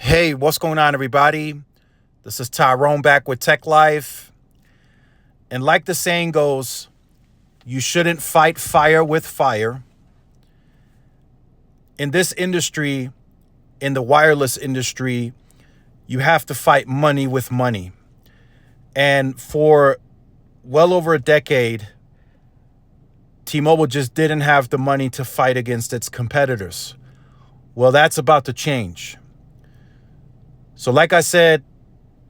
Hey, what's going on, everybody? This is Tyrone back with Tech Life. And like the saying goes, you shouldn't fight fire with fire. In this industry, in the wireless industry, you have to fight money with money. And for well over a decade, T-Mobile just didn't have the money to fight against its competitors. Well, that's about to change. So like I said,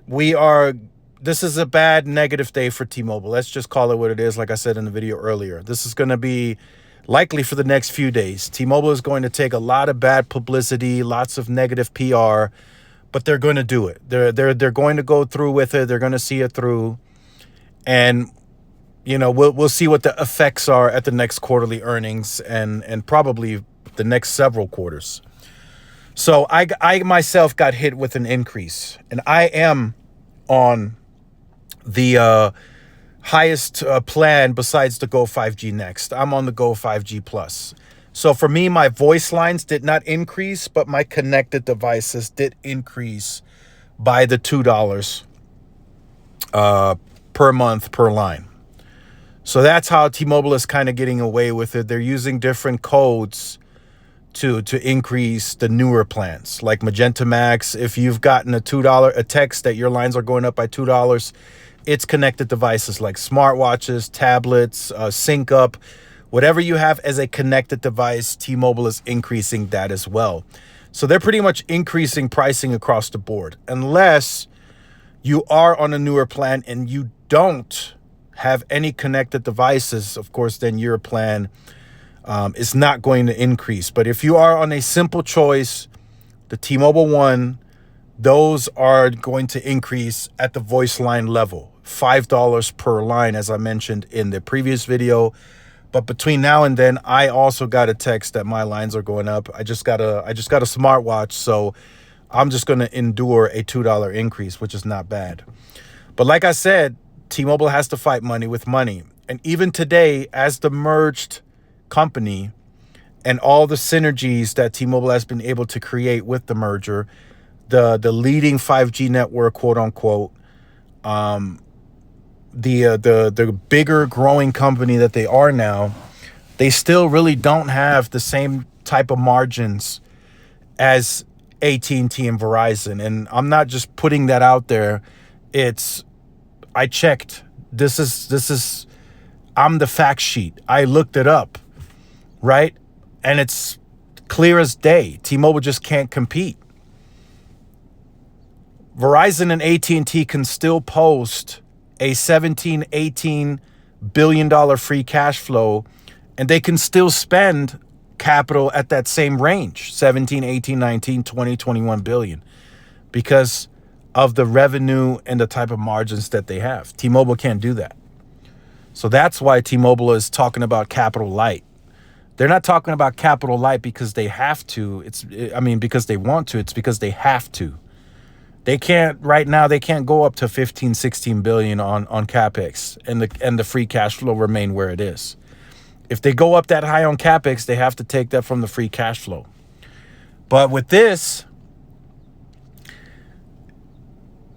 this is a bad negative day for T-Mobile. Let's just call it what it is. Like I said in the video earlier, this is going to be likely for the next few days. T-Mobile is going to take a lot of bad publicity, lots of negative PR, but they're going to do it. They're going to go through with it. They're going to see it through. And, we'll see what the effects are at the next quarterly earnings and probably the next several quarters. So I myself got hit with an increase, and I am on the highest plan besides the Go 5G Next. I'm on the Go 5G Plus. So for me, my voice lines did not increase, but my connected devices did increase by the $2 per month per line. So that's how T-Mobile is kind of getting away with it. They're using different codes to increase the newer plans, like Magenta Max. If you've gotten a text that your lines are going up by $2, it's connected devices like smartwatches, tablets, sync up, whatever you have as a connected device, T-Mobile is increasing that as well. So they're pretty much increasing pricing across the board. Unless you are on a newer plan and you don't have any connected devices, of course, then your plan is not going to increase. But if you are on a simple choice, the T-Mobile One, those are going to increase at the voice line level, $5 per line, as I mentioned in the previous video. But between now and then, I also got a text that my lines are going up. I just got a smartwatch, so I'm just going to endure a $2 increase, which is not bad. But like I said, T-Mobile has to fight money with money. And even today, as the merged company and all the synergies that T-Mobile has been able to create with the merger, the leading 5G network, quote unquote, the bigger growing company that they are now, they still really don't have the same type of margins as AT&T and Verizon. And I'm not just putting that out there. I checked. I'm the fact sheet. I looked it up. Right? And it's clear as day. T-Mobile just can't compete. Verizon and AT&T can still post a $17-18 billion free cash flow, and they can still spend capital at that same range, 17, 18, 19, 20, 21 billion, because of the revenue and the type of margins that they have. T-Mobile can't do that. So that's why T-Mobile is talking about capital light. They're not talking about capital light because they have to. Because they want to. It's because they have to. They can't right now. They can't go up to 15, 16 billion on CapEx and the free cash flow remain where it is. If they go up that high on CapEx, they have to take that from the free cash flow. But with this,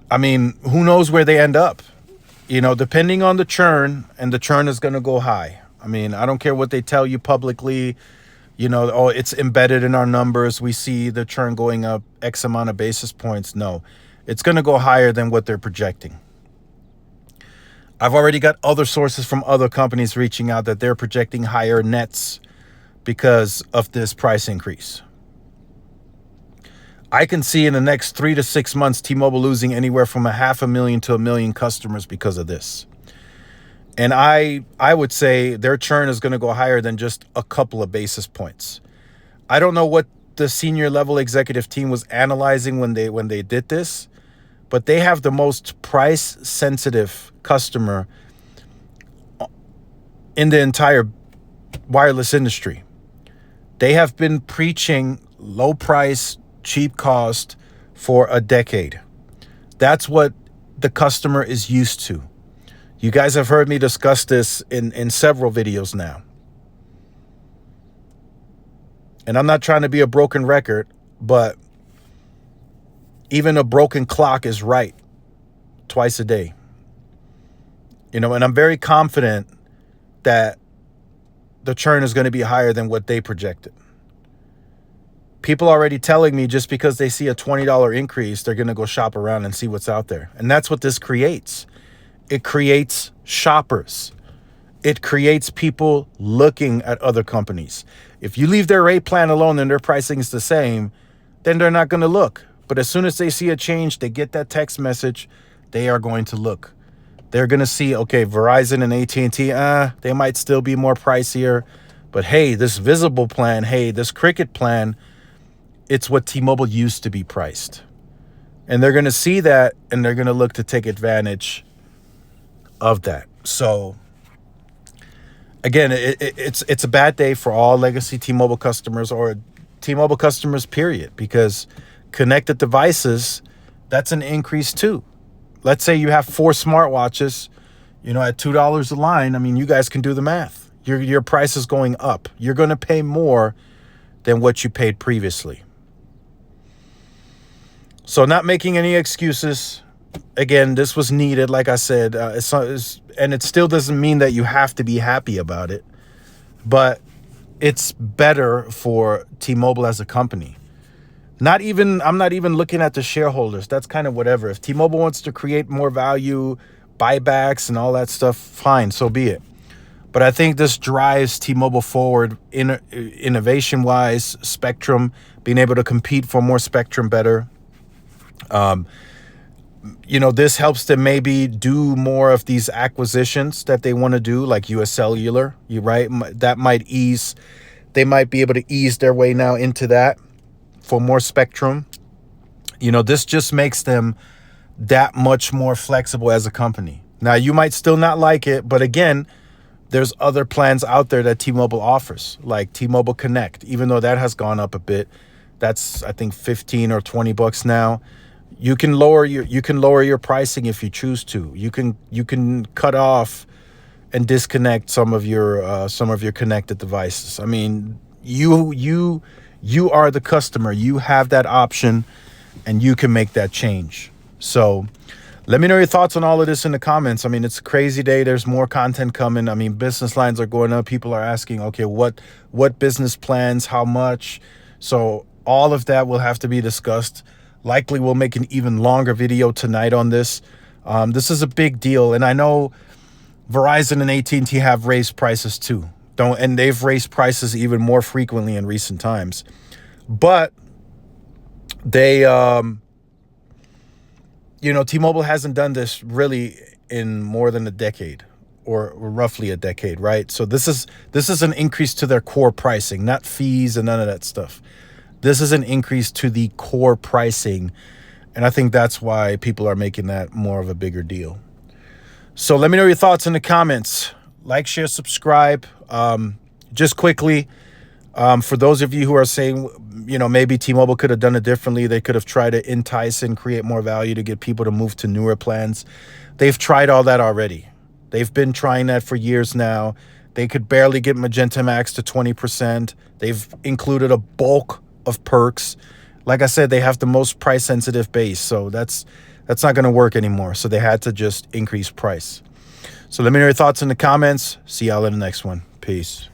who knows where they end up? Depending on the churn, and the churn is going to go high. I don't care what they tell you publicly, it's embedded in our numbers. We see the churn going up X amount of basis points. No, it's going to go higher than what they're projecting. I've already got other sources from other companies reaching out that they're projecting higher nets because of this price increase. I can see in the next 3 to 6 months, T-Mobile losing anywhere from 500,000 to 1 million customers because of this. And I would say their churn is going to go higher than just a couple of basis points. I don't know what the senior level executive team was analyzing when they did this, but they have the most price sensitive customer in the entire wireless industry. They have been preaching low price, cheap cost for a decade. That's what the customer is used to. You guys have heard me discuss this in several videos now. And I'm not trying to be a broken record, but Even a broken clock is right twice a day. And I'm very confident that the churn is going to be higher than what they projected. People already telling me just because they see a $20 increase, they're going to go shop around and see what's out there. And that's what this creates. It creates shoppers. It creates people looking at other companies. If you leave their rate plan alone and their pricing is the same, then they're not going to look. But as soon as they see a change, they get that text message, they are going to look. They're going to see, okay, Verizon and AT&T, they might still be more pricier. But hey, this Visible plan, hey, this Cricket plan, it's what T-Mobile used to be priced. And they're going to see that, and they're going to look to take advantage of that. So again, it's a bad day for all legacy T-Mobile customers, or T-Mobile customers, period, because connected devices, that's an increase too. Let's say you have 4 smartwatches, at $2 a line. I mean, you guys can do the math. Your price is going up. You're going to pay more than what you paid previously. So not making any excuses. Again, this was needed, like I said, and it still doesn't mean that you have to be happy about it, but it's better for T-Mobile as a company. I'm not even looking at the shareholders. That's kind of whatever. If T-Mobile wants to create more value, buybacks and all that stuff, fine, so be it. But I think this drives T-Mobile forward innovation-wise, spectrum, being able to compete for more spectrum better. This helps them maybe do more of these acquisitions that they want to do, like US Cellular, right? That might ease. They might be able to ease their way now into that for more spectrum. This just makes them that much more flexible as a company. Now, you might still not like it, but again, there's other plans out there that T-Mobile offers, like T-Mobile Connect, even though that has gone up a bit. That's, I think, $15 or $20 now. You can lower your pricing if you choose to. You can cut off and disconnect some of your connected devices. I mean, you are the customer. You have that option, and you can make that change. So let me know your thoughts on all of this in the comments. I mean, it's a crazy day. There's more content coming. I mean, business lines are going up. People are asking, okay, what business plans, how much? So all of that will have to be discussed. Likely we'll make an even longer video tonight on this. This is a big deal. And I know Verizon and AT&T have raised prices too. And they've raised prices even more frequently in recent times. But they, T-Mobile hasn't done this really in more than a decade, or roughly a decade, right? So this is an increase to their core pricing, not fees and none of that stuff. This is an increase to the core pricing, and I think that's why people are making that more of a bigger deal. So let me know your thoughts in the comments. Like, share, subscribe. Just quickly, for those of you who are saying, maybe T-Mobile could have done it differently. They could have tried to entice and create more value to get people to move to newer plans. They've tried all that already. They've been trying that for years now. They could barely get Magenta Max to 20%. They've included a bulk of perks. Like I said, they have the most price sensitive base, so that's not going to work anymore. So they had to just increase price. So let me know your thoughts in the comments. See y'all in the next one. Peace.